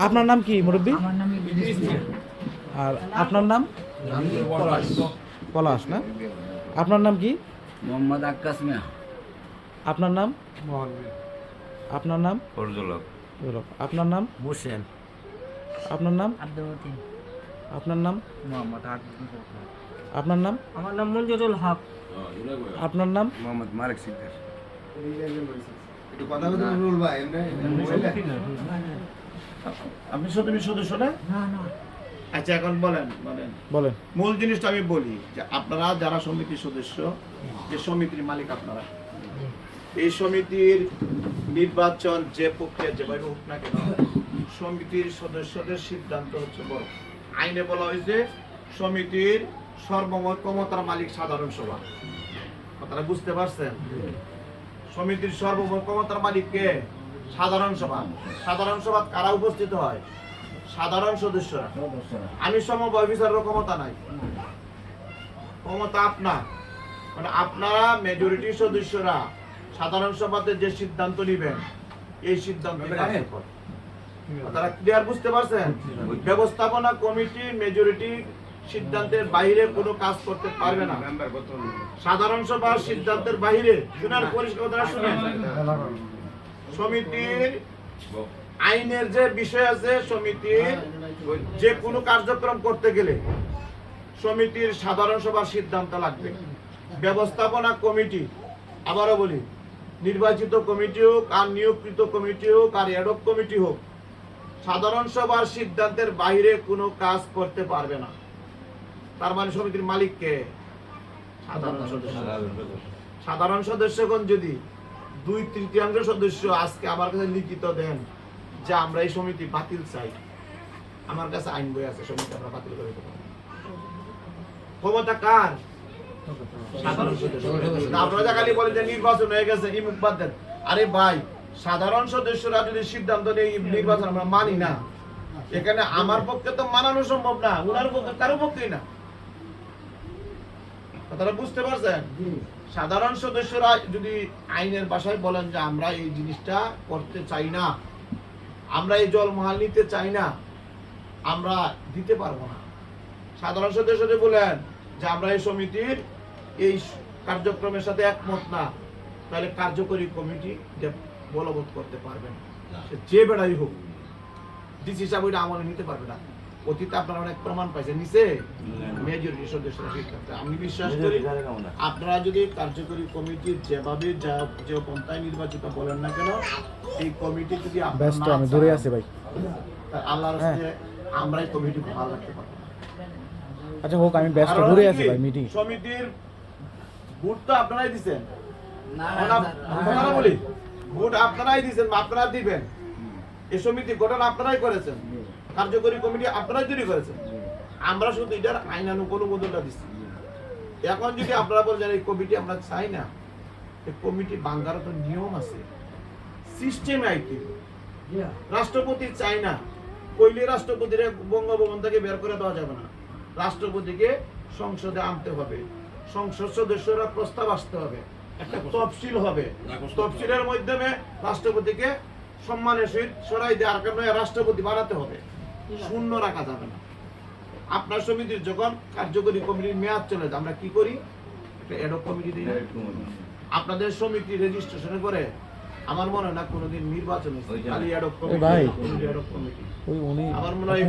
আপনার নাম কি মুরব্বী? আর আপনার নাম? পলাশ না? আপনার নাম কি? মোহাম্মদ আক্কাস মিয়া। আপনার নাম? আপনার নাম? ফরজুল হক। আপনার নাম? হোসেন। আপনার নাম? আব্দুল মতিন। আপনার নাম? মোহাম্মদ হক। আপনার নাম? আমার নাম মঞ্জুরুল হক। আপনার নাম? মোহাম্মদ মালিক সিদ্দিক। আপনি সমিতির সদস্য না? না না আচ্ছা, এখন বলেন বলেন। মূল জিনিসটা আমি বলি যে আপনারা যারা সমিতির সদস্য, যে সমিতির মালিক আপনারা, এই সমিতির নির্বাচন যে প্রক্রিয়া যেভাবে হোক না কেন, সমিতির সদস্যদের সিদ্ধান্ত হচ্ছে বড়। আইনে বলা হয়েছে সমিতির সর্বমোট ক্ষমতার মালিক সাধারণ সভা। আপনারা বুঝতে পারছেন? সমিতির সর্বমোট ক্ষমতার মালিক কে? সাধারণ সভা। সাধারণ সভা কারা উপস্থিত হয়? সাধারণ সদস্যরা। আমি সমবায় বিচারের ক্ষমতা নাই, ক্ষমতা আপনার, মানে আপনারা মেজরিটি সদস্যরা সাধারণ সভাতে যে সিদ্ধান্ত নেবেন, এই সিদ্ধান্ত তারা ক্লিয়ার বুঝতে পারছেন? ব্যবস্থাপনা কমিটি মেজরিটি সিদ্ধান্তের বাইরে কোনো কাজ করতে পারবে না। সাধারণ সভার সিদ্ধান্তের বাইরে শুনার পরিষ্কার শুনেন, সমিতির আইনের যে বিষয় আছে, সমিতির যে কোনো কার্যক্রম করতে গেলে সমিতির সাধারণ সভার সিদ্ধান্ত লাগবে। ব্যবস্থাপনা কমিটি, আবারও বলি, নির্বাচিত কমিটি হোক আর নিয়োগকৃত কমিটি হোক আর অ্যাডহক কমিটি হোক, সাধারণ সভার সিদ্ধান্তের বাইরে কোনো কাজ করতে পারবে না। তার মানে সমিতির মালিককে সাধারণ সদস্য। সাধারণ সদস্যগণ যদি 2/3 সদস্য আজকে আমার কাছে লিখিত দেন যে আমরা এই সমিতি বাতিল চাই, আমার কাছে আইন বই আছে, সমিতি আমরা বাতিল করে দেব। ক্ষমতা কার? সাধারণ সদস্য। আপনারা খালি বলেন যে নির্বাচন হয়ে গেছে, ইমুক বাদ দেন। আরে ভাই, সাধারণ সদস্যরা যদি সিদ্ধান্ত নেই নির্বাচন আমরা মানি না, এখানে আমার পক্ষে তো মানানো সম্ভব না, ওনার পক্ষে কারো পক্ষেই না। কথাটা বুঝতে পারছেন? সাধারণ সদস্যরা যদি আইনের ভাষায় বলেন যে আমরা এই জিনিসটা করতে চাই না, আমরা এই জলমহাল নিতে চাই না, আমরা দিতে পারবো না। সাধারণ সদস্য যদি বলেন যে আমরা এই সমিতির এই কার্যক্রমের সাথে একমত না, তাহলে কার্যকরী কমিটি বলবৎ করতে পারবে না। যে বেড়াই হোক, ডিসি সাহেব ওইটা আমলে নিতে পারবে না। অতীতে আপনারা অনেক প্রমাণ পাইছেন, নিচে মেজরিটি সদস্যরা সিদ্ধান্ত। আমি বিশ্বাস করি আপনারা যদি কার্যকরী কমিটি যেভাবে যে পন্থায় নির্বাচিত বলেন না কেন, এই কমিটি যদি আমি দূরে আছি ভাই, আল্লাহর রাস্তায় আমরা এই কমিটি ভালো রাখতে পারবো। আচ্ছা হোক, আমি ব্যস্ত, দূরে আছি ভাই। মিটিং সমিতির ভোট তো আপনারাই দিবেন, আপনারা বলি ভোট আপনারাই দিবেন, আপনারা দিবেন। এই সমিতি গঠন আপনারাই করেছেন, কার্যকরী কমিটি আপনারাই তৈরি করেছেন। আমরা শুধু এটার আইনানুগ অনুমোদনটা দিচ্ছি। এখন যদি আপনারা বলেন এই কমিটি আমরা চাই না, এই কমিটি ভাঙার তো নিয়ম আছে, সিস্টেম আইটি। রাষ্ট্রপতি চাই না, কইলে রাষ্ট্রপতির বঙ্গভবন থেকে বের করে দেওয়া যাবে না। রাষ্ট্রপতিকে সংসদে আনতে হবে, সংসদ সদস্যরা প্রস্তাব আসতে হবে, একটা তফসিল হবে, তফসিলের মাধ্যমে রাষ্ট্রপতিকে সম্মানের সহিত সরাই দেওয়ার কারণে রাষ্ট্রপতি বানাতে হবে, শূন্য রাখা যাবে না। আপনার সমিতির যখন কার্যকরী কমিটির মেয়াদ চলে যায়, আমরা কি করি? একটা অ্যাডহক কমিটি দিই। আপনাদের সমিতি রেজিস্ট্রেশন করে আমার মনে হয় না কোনোদিন নির্বাচন হয়েছে, খালি অ্যাডহক কমিটি। আমার মনে হয়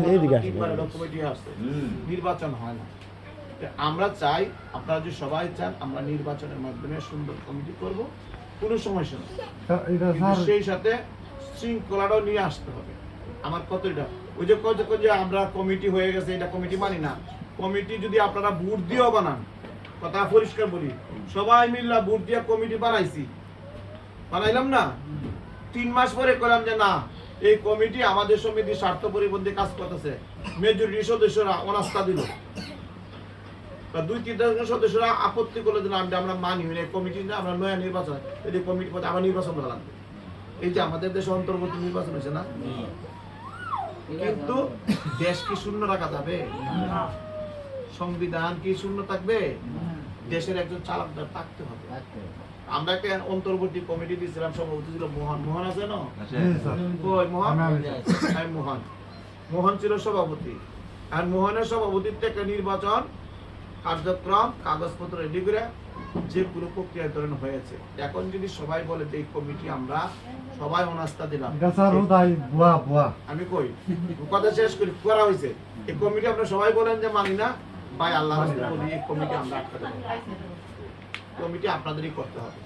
অ্যাডহক কমিটি আসছে, নির্বাচন হয় না। আমরা চাই, আপনারা যদি সবাই চান, আমরা নির্বাচনের মাধ্যমে সুন্দর কমিটি করব, কোনো সমস্যা নেই। সেই সাথে শৃঙ্খলাটাও নিয়ে আসতে হবে। আমার কতটা ওই যে আমরা কমিটি হয়ে গেছে, এটা কমিটি মানি না। কমিটি যদি আপনারা ভোট দিয়েও বানান, কথা পরিষ্কার বলি, সবাই মিল্লা ভোট দিয়ে কমিটি বানাইলাম না, 3 মাস পরে কইলাম যে না, এই কমিটি আমাদের সমিতির স্বার্থ পরিপন্থী কাজ করতেছে, মেজরিটি সদস্যরা অনাস্থা দিল, 2/3 সদস্যরা আপত্তি করলো যে আমরা মানি না কমিটি, না আমরা নয়া নির্বাচন, এই কমিটি পথে আবার নির্বাচন করা লাগবে। এই যে আমাদের দেশে অন্তর্বর্তী নির্বাচন হয়েছে না, কিন্তু দেশ কি শূন্য রাখা যাবে? সংবিধান কি শূন্য থাকবে? দেশের একজন চালকদার থাকতে হবে। আমরা একটা অন্তর্বর্তী কমিটি দিয়েছিলাম, সভাপতি ছিল মোহন। মোহন আছে না? আচ্ছা কই মোহন? আমি মোহন। মোহন ছিল সভাপতি। আর মোহনের সভাপতিত্বে একটা নির্বাচন কার্যক্রম কাগজপত্র রেডি করে যে পুরো প্রক্রিয়াকরণ হয়েছে। এখন যদি সবাই বলে যে এই কমিটি আমরা সবাই অনাস্থা দিলাম, আমি কই কথা শেষ করি, করা হয়েছে এই কমিটি আপনারা সবাই বলেন যে মানি না, ভাই আল্লাহ রাস্তায় বলি এই কমিটি আমরা আটকাতে পারবো না। কমিটি আপনাদেরই করতে হবে।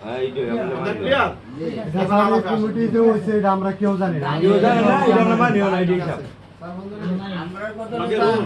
আপনাদের clear? আমরা কেউ জানি না Okay, room.